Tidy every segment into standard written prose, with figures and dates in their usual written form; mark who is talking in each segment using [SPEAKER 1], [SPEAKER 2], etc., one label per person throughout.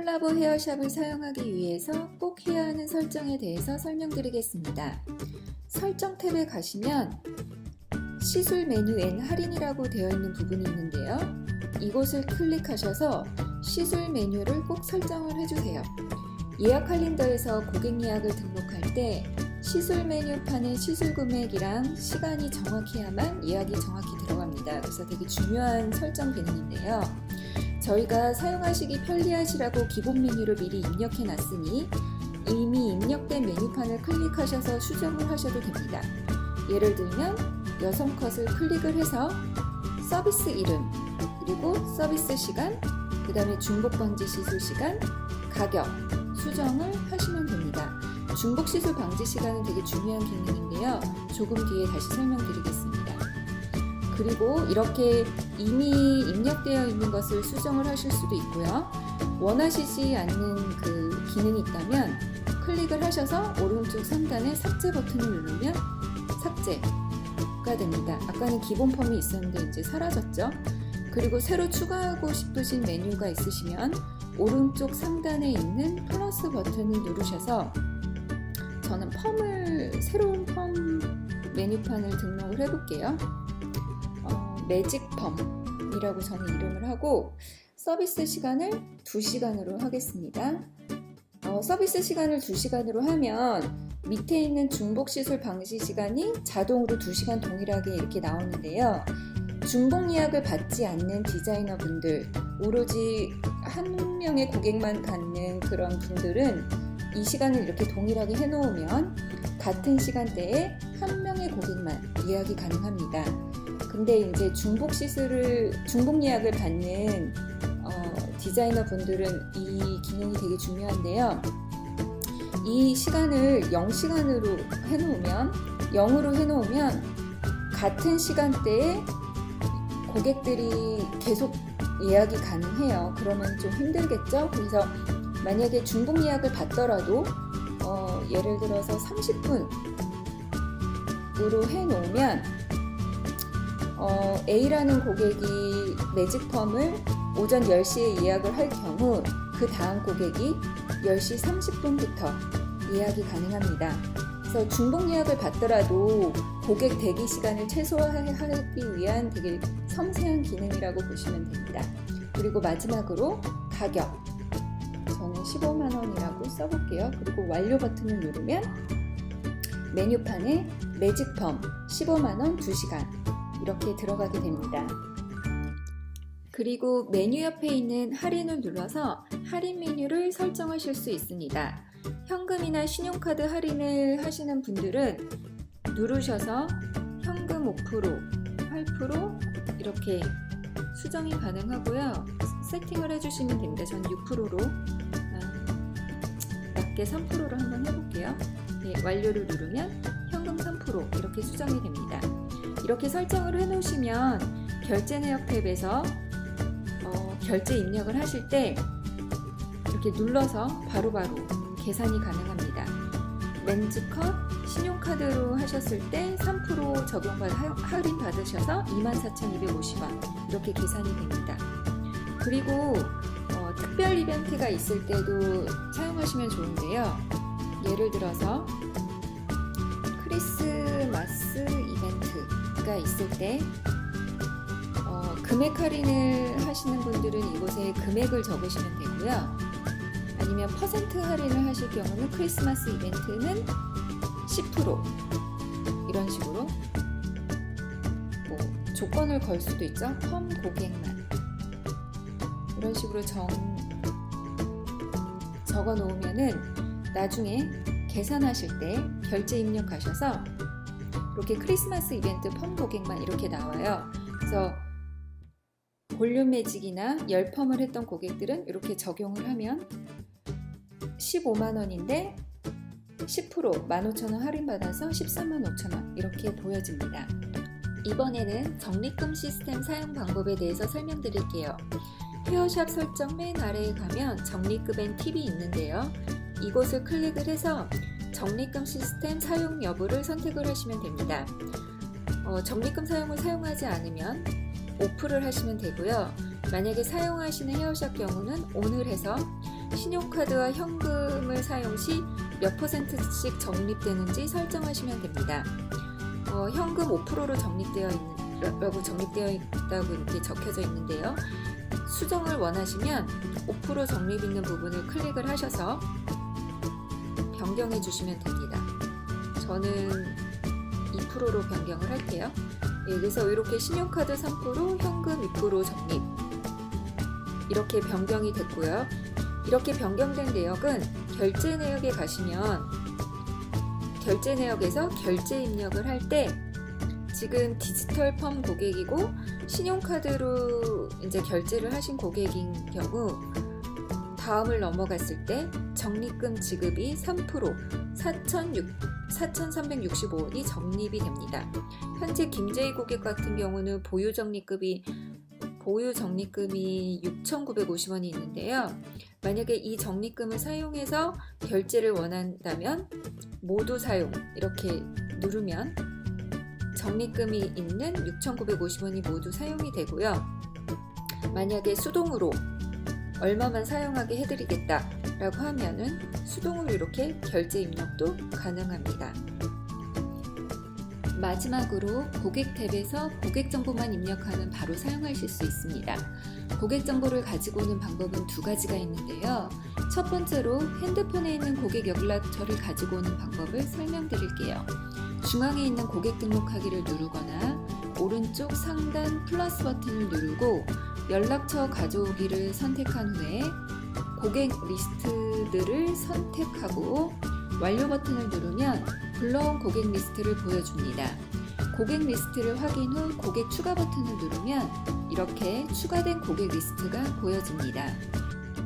[SPEAKER 1] 콜라보 헤어샵을 사용하기 위해서 꼭 해야 하는 설정에 대해서 설명드리겠습니다. 설정 탭에 가시면 시술 메뉴엔 할인이라고 되어 있는 부분이 있는데요. 이곳을 클릭하셔서 시술 메뉴를 꼭 설정을 해주세요. 예약 칼린더에서 고객 예약을 등록할 때 시술 메뉴판의 시술 금액이랑 시간이 정확해야만 예약이 정확히 들어갑니다. 그래서 되게 중요한 설정 기능인데요. 저희가 사용하시기 편리하시라고 기본 메뉴를 미리 입력해 놨으니 이미 입력된 메뉴판을 클릭하셔서 수정을 하셔도 됩니다. 예를 들면 여성 컷을 클릭을 해서 서비스 이름, 그리고 서비스 시간, 그 다음에 중복 방지 시술 시간, 가격 수정을 하시면 됩니다. 중복 시술 방지 시간은 되게 중요한 기능인데요. 조금 뒤에 다시 설명드리겠습니다. 그리고 이렇게 이미 입력되어 있는 것을 수정을 하실 수도 있고요. 원하시지 않는 그 기능이 있다면 클릭을 하셔서 오른쪽 상단에 삭제 버튼을 누르면 삭제가 됩니다. 아까는 기본 펌이 있었는데 이제 사라졌죠. 그리고 새로 추가하고 싶으신 메뉴가 있으시면 오른쪽 상단에 있는 플러스 버튼을 누르셔서 저는 새로운 펌 메뉴판을 등록을 해볼게요. 매직 펌이라고 저는 이름을 하고 서비스 시간을 2시간으로 하겠습니다. 서비스 시간을 2시간으로 하면 밑에 있는 중복 시술 방지 시간이 자동으로 2시간 동일하게 이렇게 나오는데요. 중복 예약을 받지 않는 디자이너 분들, 오로지 한 명의 고객만 받는 그런 분들은 이 시간을 이렇게 동일하게 해놓으면 같은 시간대에 한 명의 고객만 예약이 가능합니다. 근데 이제 중복 예약을 받는 디자이너 분들은 이 기능이 되게 중요한데요. 이 시간을 0시간으로 해놓으면 0으로 해놓으면 같은 시간대에 고객들이 계속 예약이 가능해요. 그러면 좀 힘들겠죠? 그래서 만약에 중복 예약을 받더라도 예를 들어서 30분으로 해놓으면 A라는 고객이 매직펌을 오전 10시에 예약을 할 경우 그 다음 고객이 10시 30분부터 예약이 가능합니다. 그래서 중복 예약을 받더라도 고객 대기 시간을 최소화하기 위한 되게 섬세한 기능이라고 보시면 됩니다. 그리고 마지막으로 가격, 저는 15만 원이라고 써볼게요. 그리고 완료 버튼을 누르면 메뉴판에 매직펌 15만 원 2시간 이렇게 들어가게 됩니다. 그리고 메뉴 옆에 있는 할인을 눌러서 할인 메뉴를 설정하실 수 있습니다. 현금이나 신용카드 할인을 하시는 분들은 누르셔서 현금 5%, 8% 이렇게 수정이 가능하고요. 세팅을 해주시면 됩니다. 전 6%로 낮게 3%로 한번 해볼게요. 네, 완료를 누르면 현금 3% 이렇게 수정이 됩니다. 이렇게 설정을 해놓으시면 결제 내역 탭에서 결제 입력을 하실 때 이렇게 눌러서 바로바로 계산이 가능합니다. 렌즈컷, 신용카드로 하셨을 때 3% 할인 받으셔서 24,250원 이렇게 계산이 됩니다. 그리고 특별 이벤트가 있을 때도 사용하시면 좋은데요. 예를 들어서 크리스마스 이벤트가 있을 때 금액 할인을 하시는 분들은 이곳에 금액을 적으시면 되고요. 아니면 퍼센트 할인을 하실 경우는 크리스마스 이벤트는 10% 이런 식으로 조건을 걸 수도 있죠. 펌 고객만 이런 식으로 적어 놓으면은 나중에 계산하실 때 결제 입력하셔서 이렇게 크리스마스 이벤트 펌 고객만 이렇게 나와요. 그래서 볼륨 매직이나 열펌을 했던 고객들은 이렇게 적용을 하면 15만 원인데 10% 15,000원 할인받아서 13만 5천원 이렇게 보여집니다. 이번에는 적립금 시스템 사용 방법에 대해서 설명드릴게요. 헤어샵 설정 맨 아래에 가면 적립금 팁이 있는데요. 이곳을 클릭을 해서 적립금 시스템 사용 여부를 선택을 하시면 됩니다. 적립금 사용을 사용하지 않으면 오프를 하시면 되고요. 만약에 사용하시는 헤어샵 경우는 ON을 해서 신용카드와 현금을 사용 시 몇 %씩 적립되는지 설정하시면 됩니다. 현금 5%로 적립되어 있다고 이렇게 적혀져 있는데요. 수정을 원하시면 5% 적립 있는 부분을 클릭을 하셔서 변경해 주시면 됩니다. 저는 2%로 변경을 할게요. 그래서 이렇게 신용카드 3%, 현금 2% 적립 이렇게 변경이 됐고요. 이렇게 변경된 내역은 결제 내역에 가시면 결제 내역에서 결제 입력을 할 때 지금 디지털 펌 고객이고 신용카드로 이제 결제를 하신 고객인 경우 다음을 넘어갔을 때 적립금 지급이 3% 4,365원이 적립이 됩니다. 현재 김재희 고객 같은 경우는 보유 적립금이 6,950원이 있는데요. 만약에 이 적립금을 사용해서 결제를 원한다면 모두 사용 이렇게 누르면 적립금이 있는 6,950원이 모두 사용이 되고요. 만약에 수동으로 얼마만 사용하게 해드리겠다 라고 하면은 수동으로 이렇게 결제 입력도 가능합니다. 마지막으로 고객 탭에서 고객 정보만 입력하면 바로 사용하실 수 있습니다. 고객 정보를 가지고 오는 방법은 두 가지가 있는데요. 첫 번째로 핸드폰에 있는 고객 연락처를 가지고 오는 방법을 설명드릴게요. 중앙에 있는 고객 등록하기를 누르거나 오른쪽 상단 플러스 버튼을 누르고 연락처 가져오기를 선택한 후에 고객 리스트들을 선택하고 완료 버튼을 누르면 불러온 고객 리스트를 보여줍니다. 고객 리스트를 확인 후 고객 추가 버튼을 누르면 이렇게 추가된 고객 리스트가 보여집니다.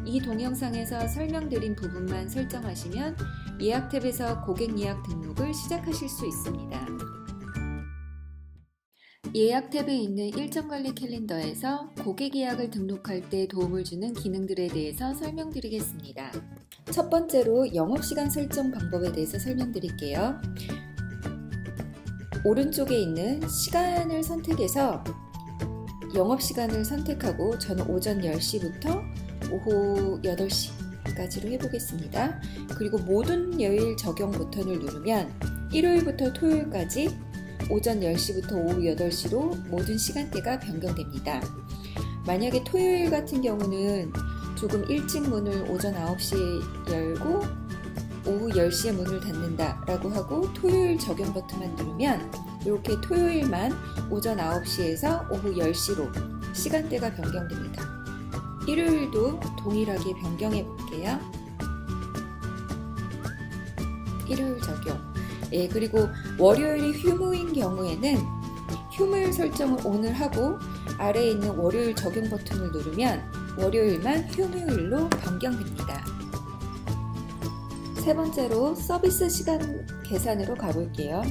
[SPEAKER 1] 이 동영상에서 설명드린 부분만 설정하시면 예약 탭에서 고객 예약 등록을 시작하실 수 있습니다. 예약 탭에 있는 일정관리 캘린더에서 고객 예약을 등록할 때 도움을 주는 기능들에 대해서 설명드리겠습니다. 첫 번째로 영업시간 설정 방법에 대해서 설명드릴게요. 오른쪽에 있는 시간을 선택해서 영업시간을 선택하고 저는 오전 10시부터 오후 8시까지로 해보겠습니다. 그리고 모든 요일 적용 버튼을 누르면 일요일부터 토요일까지 오전 10시부터 오후 8시로 모든 시간대가 변경됩니다. 만약에 토요일 같은 경우는 조금 일찍 문을 오전 9시에 열고 오후 10시에 문을 닫는다 라고 하고 토요일 적용 버튼만 누르면 이렇게 토요일만 오전 9시에서 오후 10시로 시간대가 변경됩니다. 일요일도 동일하게 변경해 볼게요. 일요일 적용. 그리고 월요일이 휴무인 경우에는 휴무일 설정을 ON을 하고 아래에 있는 월요일 적용 버튼을 누르면 월요일만 휴무일로 변경됩니다. 세 번째로 서비스 시간 계산으로 가볼게요.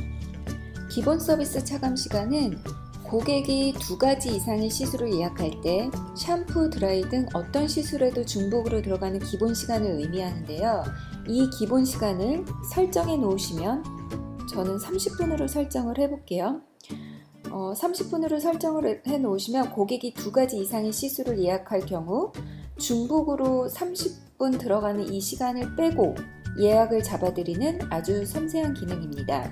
[SPEAKER 1] 기본 서비스 차감 시간은 고객이 2가지 이상의 시술을 예약할 때 샴푸, 드라이 등 어떤 시술에도 중복으로 들어가는 기본 시간을 의미하는데요. 이 기본 시간을 설정해 놓으시면 저는 30분으로 설정을 해볼게요. 30분으로 설정을 해 놓으시면 고객이 2가지 이상의 시술을 예약할 경우 중복으로 30분 들어가는 이 시간을 빼고 예약을 잡아드리는 아주 섬세한 기능입니다.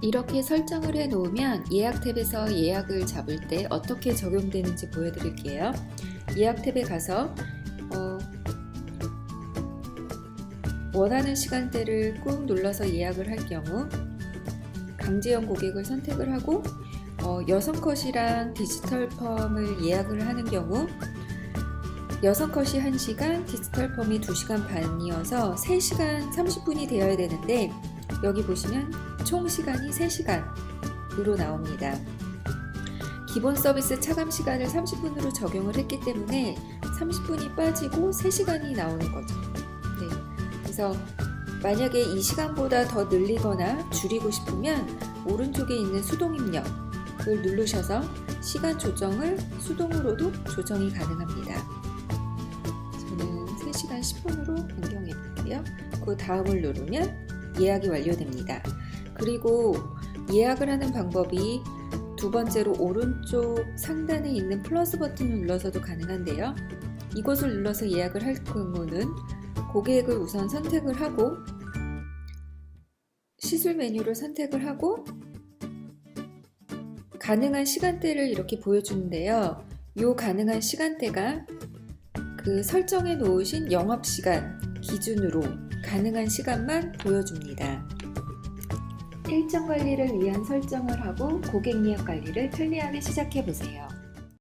[SPEAKER 1] 이렇게 설정을 해 놓으면 예약 탭에서 예약을 잡을 때 어떻게 적용되는지 보여드릴게요. 예약 탭에 가서 원하는 시간대를 꾹 눌러서 예약을 할 경우 강제형 고객을 선택을 하고 여성 컷이랑 디지털 펌을 예약을 하는 경우 여성 컷이 1시간, 디지털 펌이 2시간 반이어서 3시간 30분이 되어야 되는데 여기 보시면 총 시간이 3시간으로 나옵니다. 기본 서비스 차감 시간을 30분으로 적용을 했기 때문에 30분이 빠지고 3시간이 나오는 거죠. 네. 그래서 만약에 이 시간보다 더 늘리거나 줄이고 싶으면 오른쪽에 있는 수동 입력을 누르셔서 시간 조정을 수동으로도 조정이 가능합니다. 저는 3시간 10분으로 변경해 볼게요. 그 다음을 누르면 예약이 완료됩니다. 그리고 예약을 하는 방법이 두 번째로 오른쪽 상단에 있는 플러스 버튼을 눌러서도 가능한데요. 이곳을 눌러서 예약을 할 경우는 고객을 우선 선택을 하고 시술 메뉴를 선택을 하고 가능한 시간대를 이렇게 보여주는데요. 이 가능한 시간대가 그 설정해 놓으신 영업시간 기준으로 가능한 시간만 보여줍니다. 일정 관리를 위한 설정을 하고 고객 예약 관리를 편리하게 시작해 보세요.